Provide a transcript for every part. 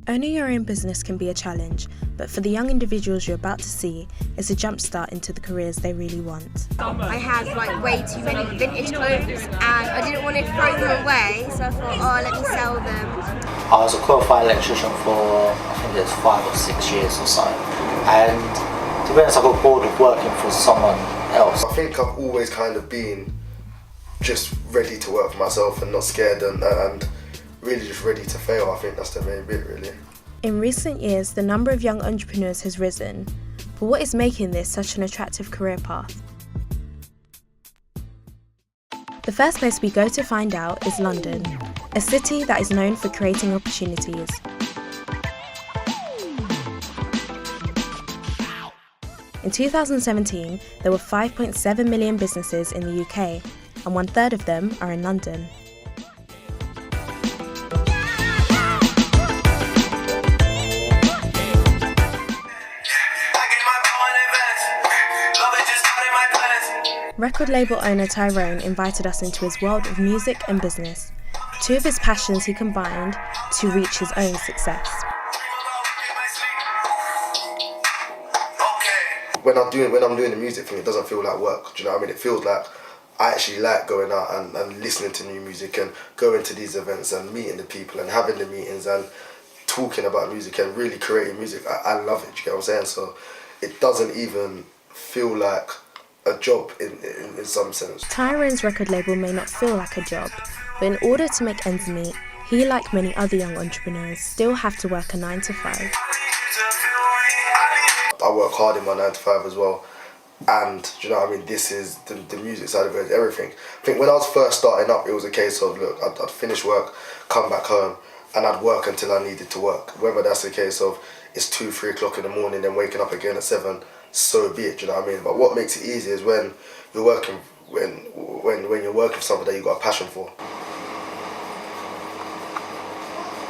Owning your own business can be a challenge, but for the young individuals you're about to see, it's a jumpstart into the careers they really want. I had way too many vintage clothes and I didn't want to throw them away, so I thought, let me sell them. I was a qualified electrician for, I think it was 5 or 6 years or so, and to be honest I got bored of working for someone else. I think I've always kind of been just ready to work for myself and not scared and really just ready to fail. I think that's the main bit, really. In recent years, the number of young entrepreneurs has risen, but what is making this such an attractive career path? The first place we go to find out is London, a city that is known for creating opportunities. In 2017, there were 5.7 million businesses in the UK, and 1/3 of them are in London. Record label owner Tyrone invited us into his world of music and business, two of his passions he combined to reach his own success. When I'm doing the music thing, it doesn't feel like work. Do you know what I mean? It feels like I actually like going out and listening to new music and going to these events and meeting the people and having the meetings and talking about music and really creating music. I love it, do you get what I'm saying? So it doesn't even feel like a job in some sense. Tyrone's record label may not feel like a job, but in order to make ends meet, he, like many other young entrepreneurs, still have to work a 9 to 5. I work hard in my 9 to 5 as well, and do you know what I mean, this is the music side of it, everything. I think when I was first starting up, it was a case of, look, I'd finish work, come back home, and I'd work until I needed to work. Whether that's a case of it's 2, 3 o'clock in the morning, then waking up again at 7, so be it, do you know what I mean? But what makes it easy is when you're working, when you're working for something that you've got a passion for.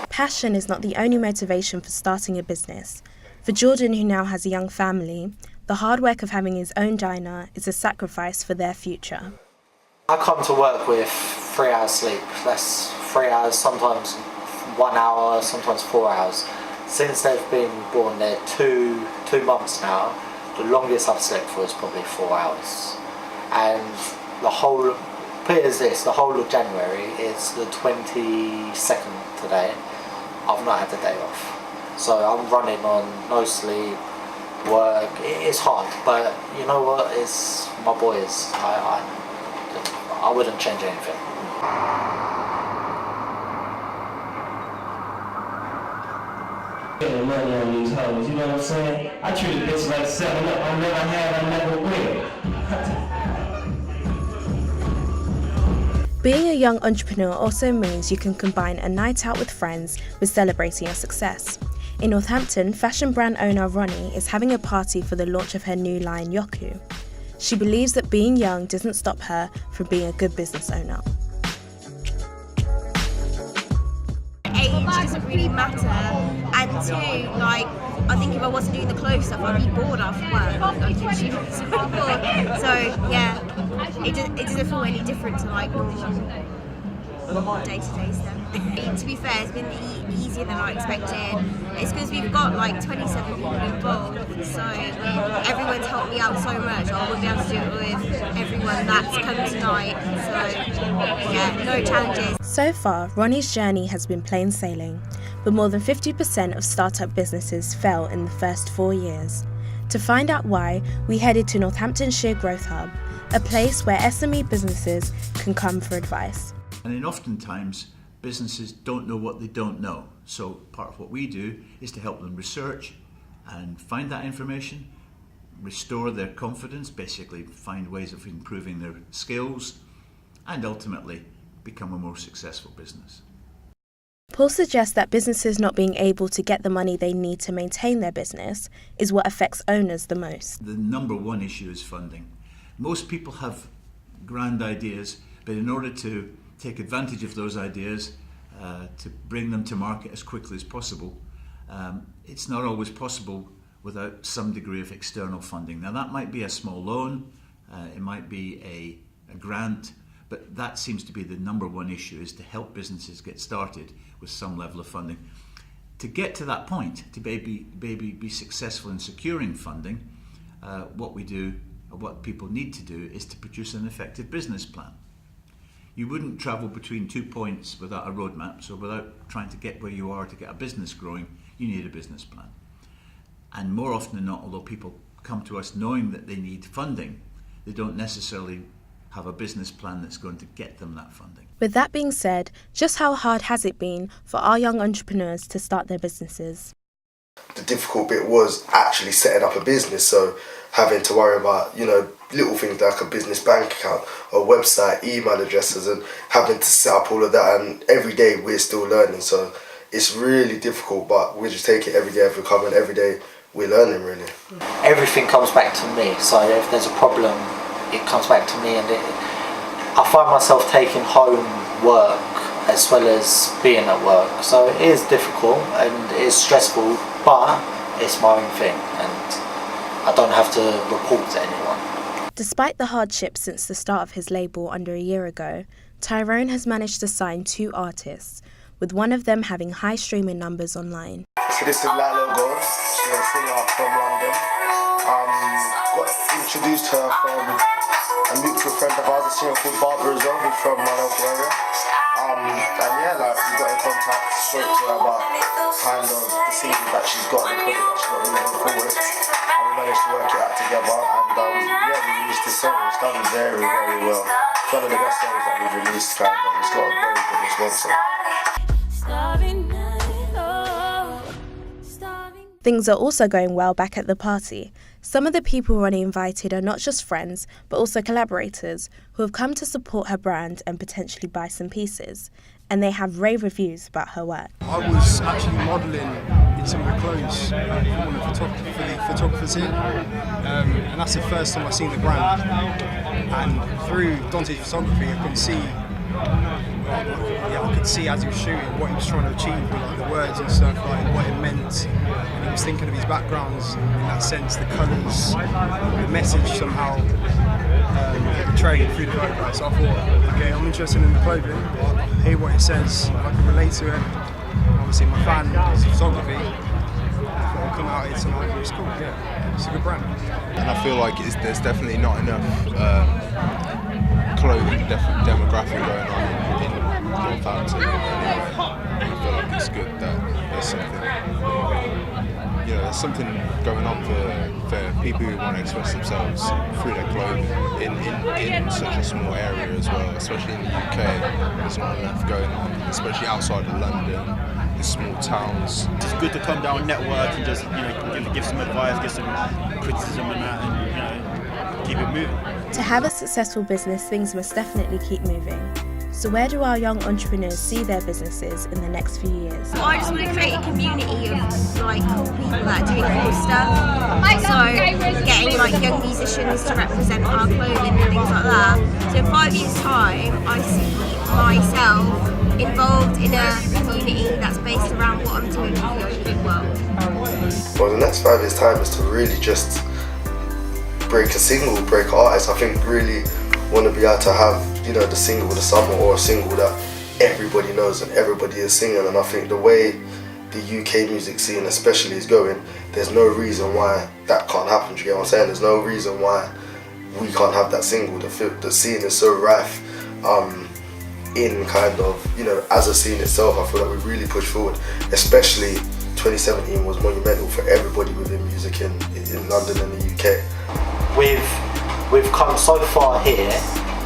Passion is not the only motivation for starting a business. For Jordan, who now has a young family, the hard work of having his own diner is a sacrifice for their future. I come to work with 3 hours sleep. That's 3 hours, sometimes 1 hour, sometimes 4 hours. Since they've been born, they're two months now. The longest I've slept for is probably 4 hours. And the whole, put it as this, the whole of January is the 22nd today. I've not had the day off. So I'm running on no sleep, work. It's hard, but you know what? It's my boys. I wouldn't change anything. Spending money on these hoes, you know what I'm saying? I treat a bitch like 7-Up. I never had, I never will. Being a young entrepreneur also means you can combine a night out with friends with celebrating your success. In Northampton, fashion brand owner Ronnie is having a party for the launch of her new line, Yoku. She believes that being young doesn't stop her from being a good business owner. Age doesn't really matter, and two, I think if I wasn't doing the clothes stuff, I'd be bored after work. I'd be bored. So yeah, it doesn't feel any different to normal day-to-day stuff. To be fair, it's been easier than I expected. It's because we've got 27 people involved, so everyone's helped me out so much. I wouldn't be able to do it with everyone that's come tonight. So yeah, no challenges. So far, Ronnie's journey has been plain sailing, but more than 50% of startup businesses fail in the first 4 years. To find out why, we headed to Northamptonshire Growth Hub, a place where SME businesses can come for advice. And then oftentimes, businesses don't know what they don't know. So part of what we do is to help them research and find that information, restore their confidence, basically find ways of improving their skills, and ultimately become a more successful business. Paul suggests that businesses not being able to get the money they need to maintain their business is what affects owners the most. The number one issue is funding. Most people have grand ideas, but in order to take advantage of those ideas, to bring them to market as quickly as possible, it's not always possible without some degree of external funding. Now that might be a small loan, it might be a grant, but that seems to be the number one issue, is to help businesses get started with some level of funding. to get to that point, to maybe be successful in securing funding, what people need to do is to produce an effective business plan. You wouldn't travel between 2 points without a roadmap, so without trying to get where you are to get a business growing, you need a business plan. And more often than not, although people come to us knowing that they need funding, they don't necessarily have a business plan that's going to get them that funding. With that being said, just how hard has it been for our young entrepreneurs to start their businesses? The difficult bit was actually setting up a business, so having to worry about, little things like a business bank account, a website, email addresses, and having to set up all of that, and every day we're still learning, so it's really difficult, but we just take it every day as we come, and every day we're learning, really. Everything comes back to me, so if there's a problem, it comes back to me, and I find myself taking home work as well as being at work, so it is difficult and it is stressful, but it's my own thing and I don't have to report to anyone. Despite the hardships since the start of his label under a year ago, Tyrone has managed to sign 2 artists, with one of them having high streaming numbers online. So this is Lila Gold, she's a singer from London. Got introduced her from a mutual friend of ours, a singer called Barbara as well, who's from my local area. And yeah, we got in contact, spoke to her about kind of the singles that she's got and the project that she's got moving forward. And we managed to work it out together, and we released this song. It's done very, very well. It's one of the best songs that we've released, kind of. It's got a very good response. Things are also going well back at the party. Some of the people Ronnie invited are not just friends, but also collaborators who have come to support her brand and potentially buy some pieces. And they have rave reviews about her work. I was actually modelling in some of the clothes for one of the photographers here. And that's the first time I've seen the brand. And through Dante's photography, I could see as he was shooting what he was trying to achieve with the words and stuff, what it meant. And he was thinking of his backgrounds in that sense, the colours, the message somehow portrayed through the photograph. So I thought, okay, I'm interested in the clothing, I hear what it says, I can relate to it. Obviously my fan is photography. I'll come out here tonight, it's cool, yeah, it's a good brand. And I feel like there's definitely not enough clothing demographic going on in Northampton. I feel like it's good that there's something going on for people who want to express themselves through their clothing in such a small area as well, especially in the UK. There's not enough going on, especially outside of London, in small towns. It's good to come down, network, and just give some advice, give some criticism and that, and keep it moving. To have a successful business, things must definitely keep moving. So where do our young entrepreneurs see their businesses in the next few years? I just want to create a community of cool people that are doing cool stuff. So getting young musicians to represent our clothing and things like that. So in 5 years' time, I see myself involved in a community that's based around what I'm doing for the big world. Well, the next 5 years' time is to really just break a single, break an artist. I think really want to be able to have, the single of the summer, or a single that everybody knows and everybody is singing. And I think the way the UK music scene especially is going, there's no reason why that can't happen. Do you get what I'm saying? There's no reason why we can't have that single. The scene is so rife in kind of, as a scene itself. I feel like we really pushed forward, especially 2017 was monumental for everybody within music in London and the UK. We've come so far here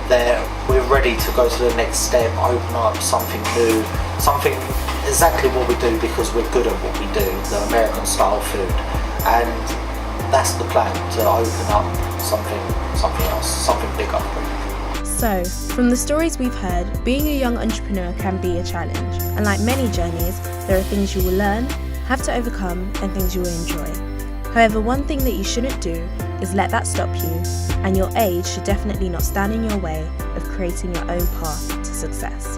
that we're ready to go to the next step, open up something new, something exactly what we do because we're good at what we do, the American style food. And that's the plan, to open up something else, something bigger. So, from the stories we've heard, being a young entrepreneur can be a challenge. And like many journeys, there are things you will learn, have to overcome, and things you will enjoy. However, one thing that you shouldn't do is let that stop you, and your age should definitely not stand in your way of creating your own path to success.